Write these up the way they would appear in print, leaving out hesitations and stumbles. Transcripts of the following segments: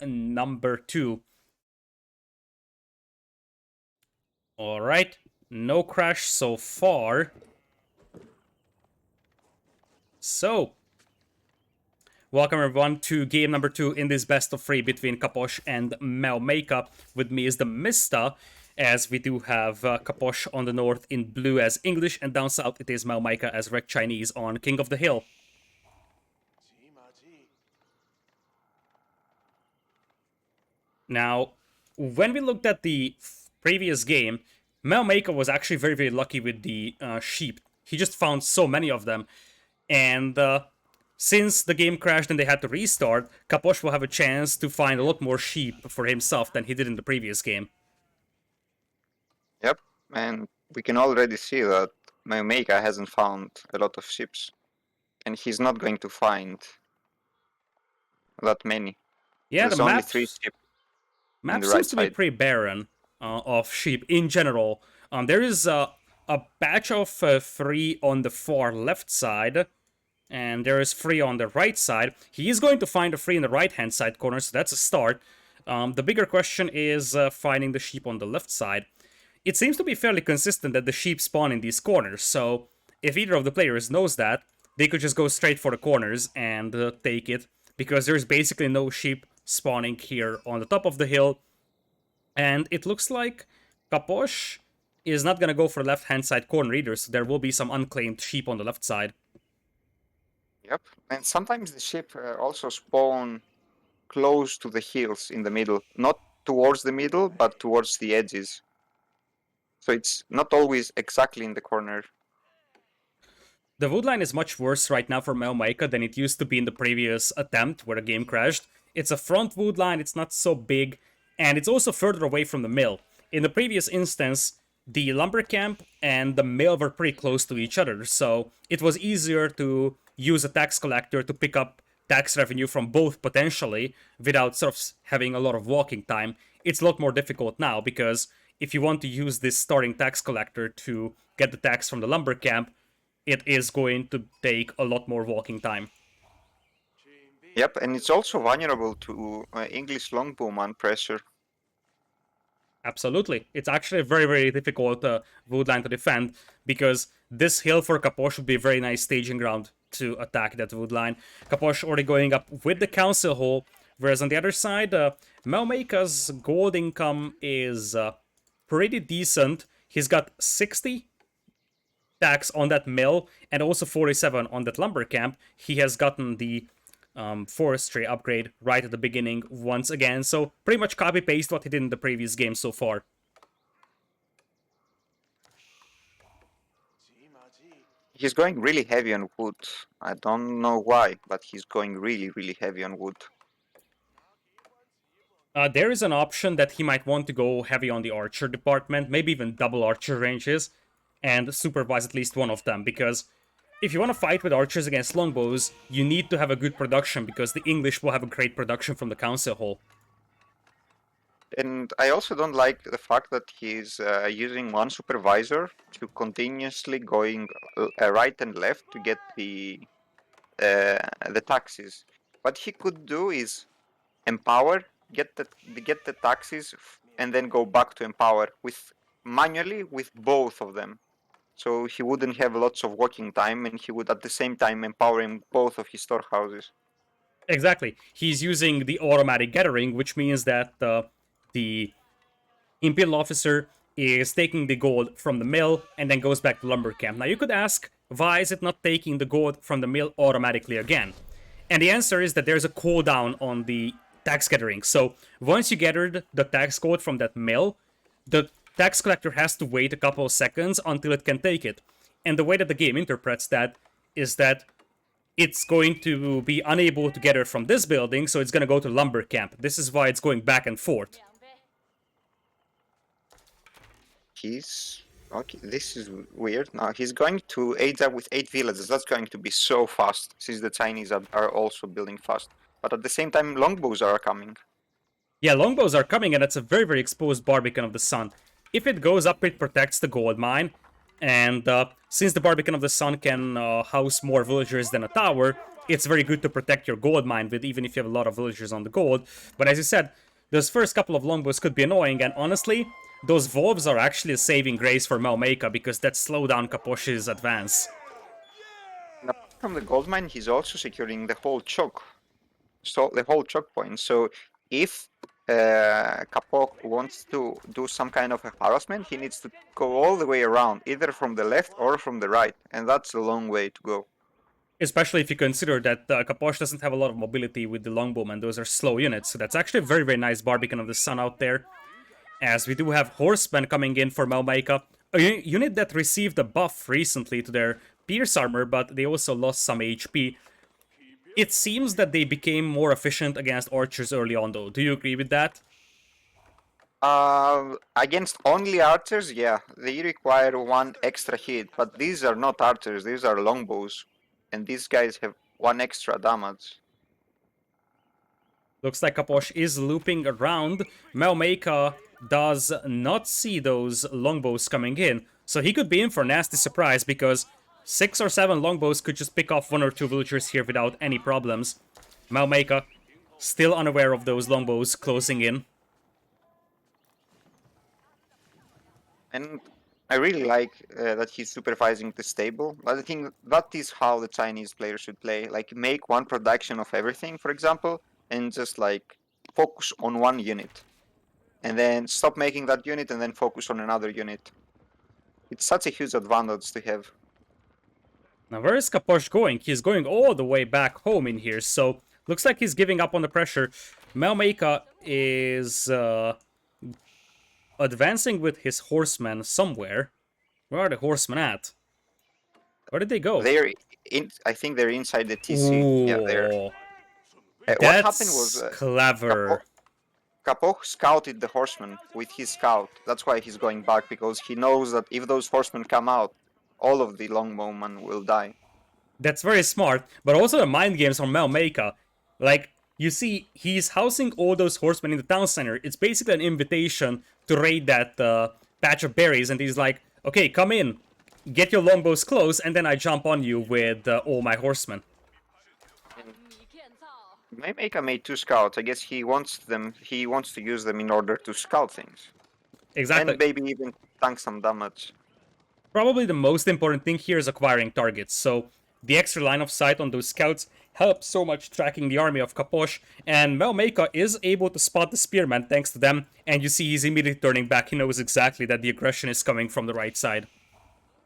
number 2. Alright, no crash so far. So, welcome everyone to game number 2 in this best of 3 between Capoch and Meomaika. With me is TheMista, as we do have Capoch on the north in blue as English, and down south it is Meomaika as Red Chinese on King of the Hill. Now, when we looked at the previous game, Meomaika was actually very, very lucky with the sheep. He just found so many of them. And since the game crashed and they had to restart, Capoch will have a chance to find a lot more sheep for himself than he did in the previous game. Yep, and we can already see that Meomaika hasn't found a lot of ships. And he's not going to find that many. Yeah, There's only 3 ships. Map the seems right to be side. pretty barren of sheep in general. There is a batch of 3 on the far left side, and there is 3 on the right side. He is going to find a 3 in the right-hand side corner, so that's a start. The bigger question is finding the sheep on the left side. It seems to be fairly consistent that the sheep spawn in these corners, so if either of the players knows that, they could just go straight for the corners and take it, because there's basically no sheep spawning here on the top of the hill. And it looks like Capoch is not going to go for the left-hand side corner either, so there will be some unclaimed sheep on the left side. Yep, and sometimes the ship also spawn close to the hills in the middle. Not towards the middle, but towards the edges. So it's not always exactly in the corner. The wood line is much worse right now for Meomaika than it used to be in the previous attempt where the game crashed. It's a front wood line, it's not so big, and it's also further away from the mill. In the previous instance, the lumber camp and the mill were pretty close to each other, so it was easier to use a tax collector to pick up tax revenue from both potentially without sort of having a lot of walking time. It's a lot more difficult now because if you want to use this starting tax collector to get the tax from the lumber camp, it is going to take a lot more walking time. Yep, and it's also vulnerable to English longbowman pressure. Absolutely. It's actually a very, very difficult wood line to defend because this hill for Capoch would be a very nice staging ground to attack that wood line. Capoch already going up with the council hall, whereas on the other side, Meomaika's gold income is pretty decent. He's got 60 tax on that mill and also 47 on that lumber camp. He has gotten the forestry upgrade right at the beginning once again, so pretty much copy paste what he did in the previous game so far. He's going really heavy on wood. I don't know why, but he's going really, really heavy on wood. There is an option that he might want to go heavy on the archer department, maybe even double archer ranges, and supervise at least one of them, because if you want to fight with archers against longbows, you need to have a good production, because the English will have a great production from the council hall. And I also don't like the fact that he's using one supervisor to continuously going right and left to get the taxes. What he could do is empower, get the taxes, and then go back to empower manually with both of them. So he wouldn't have lots of walking time, and he would at the same time empowering both of his storehouses. Exactly. He's using the automatic gathering, which means that the Imperial officer is taking the gold from the mill and then goes back to lumber camp. Now you could ask, why is it not taking the gold from the mill automatically again? And the answer is that there's a cooldown on the tax gathering. So once you gathered the tax gold from that mill, the tax collector has to wait a couple of seconds until it can take it. And the way that the game interprets that is that it's going to be unable to gather from this building, so it's going to go to lumber camp. This is why it's going back and forth. Okay, this is weird. Now he's going to Aida with 8 villages. That's going to be so fast, since the Chinese are also building fast. But at the same time, longbows are coming. Yeah, longbows are coming, and it's a very, very exposed Barbican of the Sun. If it goes up, it protects the gold mine. And since the Barbican of the Sun can house more villagers than a tower, it's very good to protect your gold mine with, even if you have a lot of villagers on the gold. But as you said, those first couple of longbows could be annoying, and honestly, those wolves are actually a saving grace for Meomaika because that slow down Capoch's advance. And apart from the gold mine, he's also securing the whole choke, so the whole choke point. So if Capoch wants to do some kind of a harassment, he needs to go all the way around, either from the left or from the right, and that's a long way to go. Especially if you consider that Capoch doesn't have a lot of mobility with the longbowmen, those are slow units, so that's actually a very, very nice Barbican of the Sun out there. As we do have horsemen coming in for Meomaika, a unit that received a buff recently to their pierce armor, but they also lost some HP. It seems that they became more efficient against archers early on, though. Do you agree with that? Against only archers, yeah, they require one extra hit, but these are not archers, these are longbows, and these guys have one extra damage. Looks like Capoch is looping around. Meomaika does not see those longbows coming in, so he could be in for a nasty surprise because 6 or 7 longbows could just pick off 1 or 2 villagers here without any problems. Meomaika still unaware of those longbows closing in. And I really like that he's supervising the stable. But I think that is how the Chinese player should play. Like make one production of everything, for example, and just like focus on one unit. And then stop making that unit and then focus on another unit. It's such a huge advantage to have. Now where is Capoch going? He's going all the way back home in here, so looks like he's giving up on the pressure. Meomaika is advancing with his horsemen somewhere. Where are the horsemen at? Where did they go? They're in. I think they're inside the TC. Yeah, they're. Ooh, What happened was that's clever. Capoch scouted the horsemen with his scout. That's why he's going back, because he knows that if those horsemen come out, all of the longbowmen will die. That's very smart, but also the mind games from Meomaika. Like, you see, he's housing all those horsemen in the town center. It's basically an invitation to raid that patch of berries, and he's like, okay, come in, get your longbows close, and then I jump on you with all my horsemen. Meomaika made 2 scouts. I guess he wants them. He wants to use them in order to scout things, Exactly. and maybe even tank some damage. Probably the most important thing here is acquiring targets, so the extra line of sight on those scouts helps so much tracking the army of Capoch, and Meomaika is able to spot the spearmen thanks to them, and you see he's immediately turning back. He knows exactly that the aggression is coming from the right side.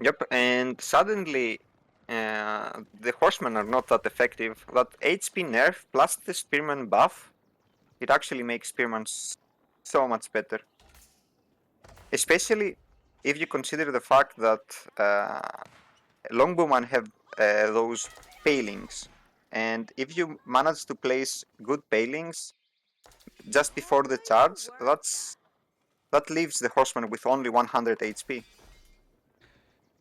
Yep, and suddenly the horsemen are not that effective. That HP nerf plus the spearman buff, it actually makes spearmen so much better. Especially if you consider the fact that longbowmen have those palings, and if you manage to place good palings just before the charge, that leaves the horseman with only 100 HP.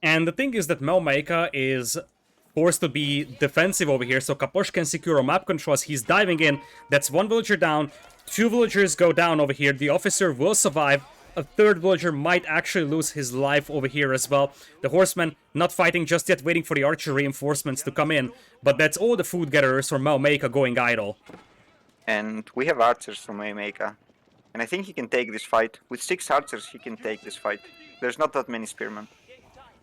And the thing is that Meomaika is forced to be defensive over here, so Capoch can secure a map control as he's diving in. That's 1 villager down, 2 villagers go down over here. The officer will survive. A 3rd villager might actually lose his life over here as well. The horsemen not fighting just yet, waiting for the archer reinforcements to come in. But that's all the food gatherers from Meomaika going idle. And we have archers from Meomaika. And I think he can take this fight. With 6 archers, he can take this fight. There's not that many spearmen.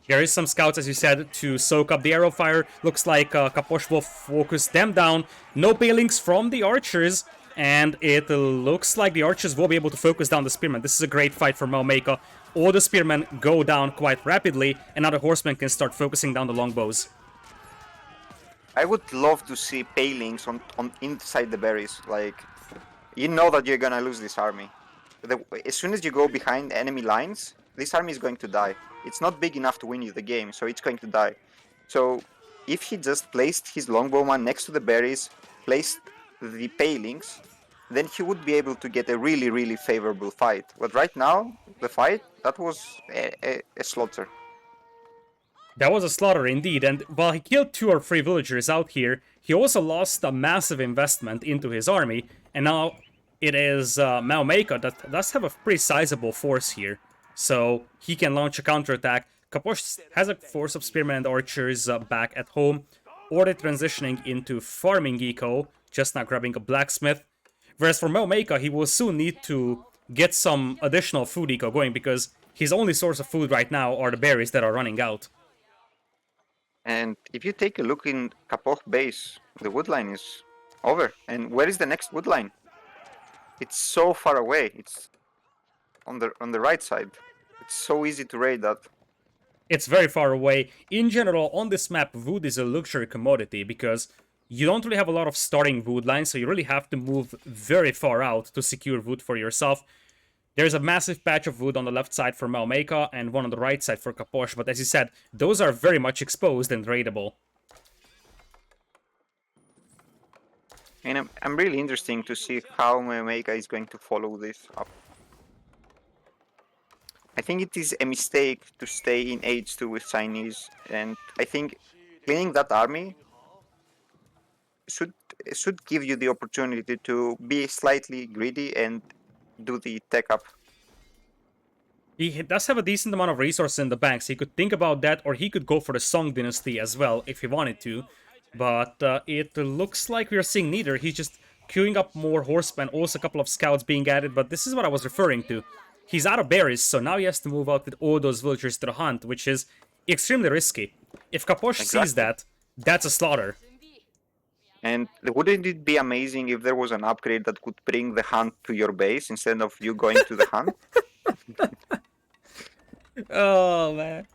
There is some scouts, as you said, to soak up the arrow fire. Looks like Capoch will focus them down. No palings from the archers. And it looks like the archers will be able to focus down the spearmen. This is a great fight for Meomaika. All the spearmen go down quite rapidly, and now the horsemen can start focusing down the longbows. I would love to see palings on inside the berries. Like, you know that you're gonna lose this army. As soon as you go behind enemy lines, this army is going to die. It's not big enough to win you the game, so it's going to die. So, if he just placed his longbowman next to the berries, placed the palings, then he would be able to get a really, really favorable fight. But right now, the fight, that was a slaughter. That was a slaughter indeed, and while he killed 2 or 3 villagers out here, he also lost a massive investment into his army, and now it is Meomaika that does have a pretty sizable force here, so he can launch a counterattack. Capoch has a force of spearmen and archers back at home. already transitioning into farming eco, just now grabbing a blacksmith. Whereas for Meomaika, he will soon need to get some additional food eco going because his only source of food right now are the berries that are running out. And if you take a look in Capoch base, the wood line is over. And where is the next wood line? It's so far away. It's on the right side. It's so easy to raid that. It's very far away. In general, on this map, wood is a luxury commodity because you don't really have a lot of starting wood lines, so you really have to move very far out to secure wood for yourself. There's a massive patch of wood on the left side for Meomaika and one on the right side for Capoch, but as you said, those are very much exposed and raidable. And I'm really interesting to see how Meomaika is going to follow this up. I think it is a mistake to stay in H2 with Chinese, and I think cleaning that army should give you the opportunity to be slightly greedy and do the tech up. He does have a decent amount of resources in the bank, so he could think about that, or he could go for the Song Dynasty as well if he wanted to. But it looks like we're seeing neither. He's just queuing up more horsemen, also a couple of scouts being added, but this is what I was referring to. He's out of berries, so now he has to move out with all those villagers to the hunt, which is extremely risky. If Capoch sees that, that's a slaughter. And wouldn't it be amazing if there was an upgrade that could bring the hunt to your base instead of you going to the hunt? Oh, man.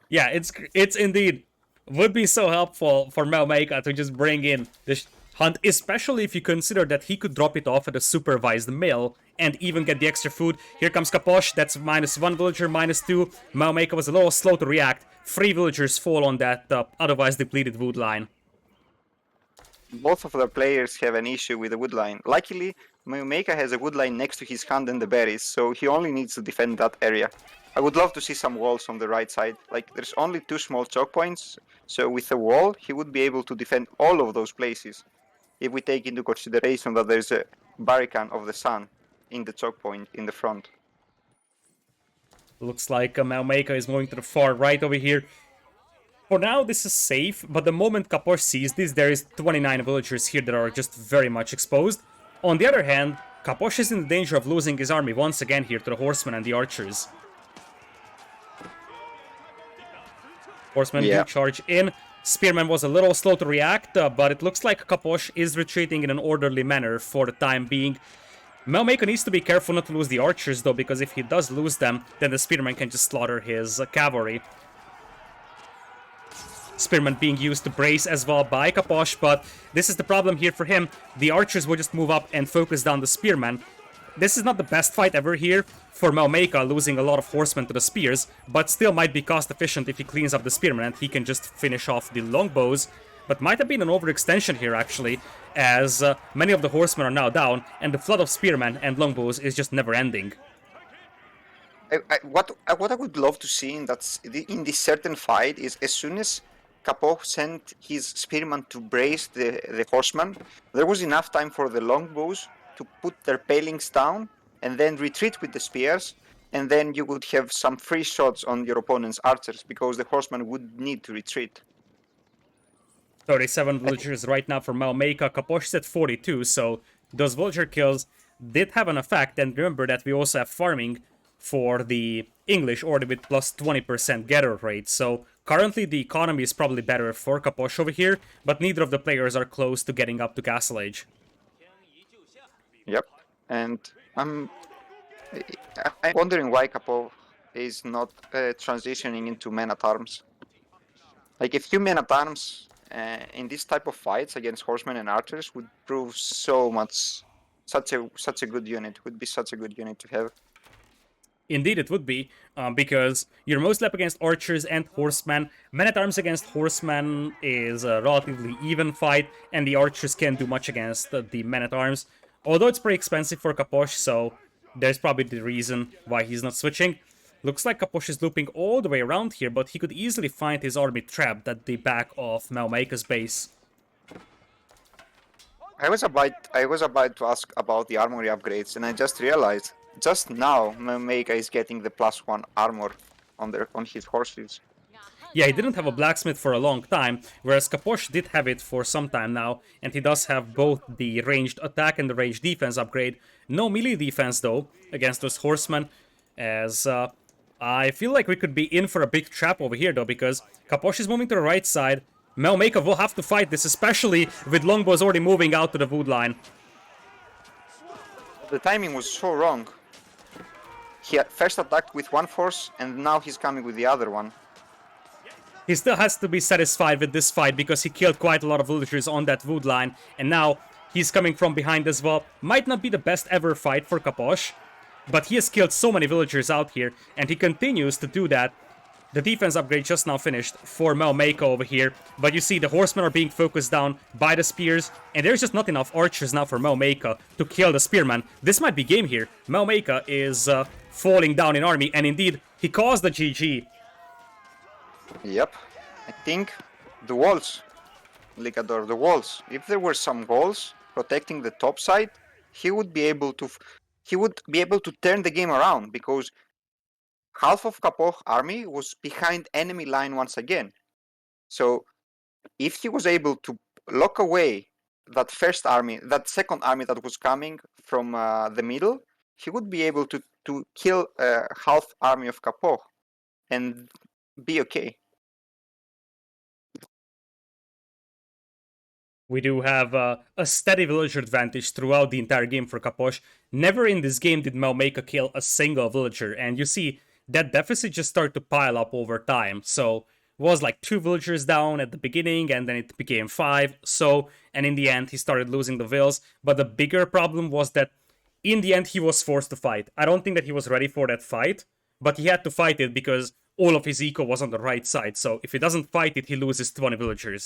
Yeah, it's indeed would be so helpful for Meomaika to just bring in this hunt, especially if you consider that he could drop it off at a supervised mill and even get the extra food. Here comes Capoch, that's -1 villager, -2. Meomaika was a little slow to react. 3 villagers fall on that otherwise depleted wood line. Both of the players have an issue with the wood line. Luckily, Meomaika has a wood line next to his hunt and the berries, so he only needs to defend that area. I would love to see some walls on the right side. Like, there's only 2 small choke points, so with a wall, he would be able to defend all of those places. If we take into consideration that there's a barricade of the sun in the choke point in the front. Looks like Meomaika is moving to the far right over here. For now, this is safe, but the moment Capoch sees this, there is 29 villagers here that are just very much exposed. On the other hand, Capoch is in danger of losing his army once again here to the horsemen and the archers. Horsemen do charge in. Spearman was a little slow to react, but it looks like Capoch is retreating in an orderly manner for the time being. Meomaika needs to be careful not to lose the archers, though, because if he does lose them, then the Spearman can just slaughter his cavalry. Spearman being used to brace as well by Capoch, but this is the problem here for him. The archers will just move up and focus down the Spearman. This is not the best fight ever here for Meomaika, losing a lot of horsemen to the spears, but still might be cost efficient if he cleans up the Spearman and he can just finish off the longbows. But might have been an overextension here, actually, as many of the horsemen are now down, and the flood of spearmen and longbows is just never ending. What I would love to see in this certain fight is as soon as Capoch sent his spearman to brace the horseman, there was enough time for the longbows to put their palings down and then retreat with the spears, and then you would have some free shots on your opponent's archers because the horseman would need to retreat. 37 villagers right now for Meomaika. Capoch is at 42, so those villager kills did have an effect. And remember that we also have farming for the English order with plus 20% gather rate. So currently the economy is probably better for Capoch over here, but neither of the players are close to getting up to Castle Age. Yep, and I'm wondering why Capoch is not transitioning into men-at-arms. Like, a few men-at-arms in this type of fights against horsemen and archers would prove so much, such a good unit, would be such a good unit to have. Indeed, it would be, because you're mostly up against archers and horsemen. Men-at-arms against horsemen is a relatively even fight, and the archers can't do much against the men-at-arms. Although it's pretty expensive for Capoch, so there's probably the reason why he's not switching. Looks like Capoch is looping all the way around here, but he could easily find his army trapped at the back of Meomaika's base. I was about to ask about the armory upgrades, and I just realized just now Meomaika is getting the +1 armor on his horses. Yeah, he didn't have a blacksmith for a long time, whereas Capoch did have it for some time now, and he does have both the ranged attack and the ranged defense upgrade. No melee defense, though, against those horsemen, as I feel like we could be in for a big trap over here, though, because Capoch is moving to the right side. Meomaika will have to fight this, especially with longbows already moving out to the wood line. The timing was so wrong. He first attacked with one force, and now he's coming with the other one. He still has to be satisfied with this fight because he killed quite a lot of villagers on that wood line, and now he's coming from behind as well. Might not be the best ever fight for Capoch, but he has killed so many villagers out here, and he continues to do that. The defense upgrade just now finished for Meomaika over here, but you see the horsemen are being focused down by the spears, and there's just not enough archers now for Meomaika to kill the spearman. This might be game here. Meomaika is falling down in army, and indeed, he caused the GG. Yep. I think the walls, Lidakor, the walls. If there were some walls protecting the top side, he would be able to turn the game around, because half of Capoch army was behind enemy line once again. So if he was able to lock away that second army that was coming from the middle, he would be able to kill half army of Capoch and be okay. We do have a steady villager advantage throughout the entire game for Capoch. Never in this game did Meomaika kill a single villager, and you see that deficit just started to pile up over time. So it was like 2 villagers down at the beginning, and then it became 5, and in the end he started losing the vills. But the bigger problem was that in the end he was forced to fight. I don't think that he was ready for that fight, but he had to fight it because all of his eco was on the right side. So if he doesn't fight it, he loses 20 villagers.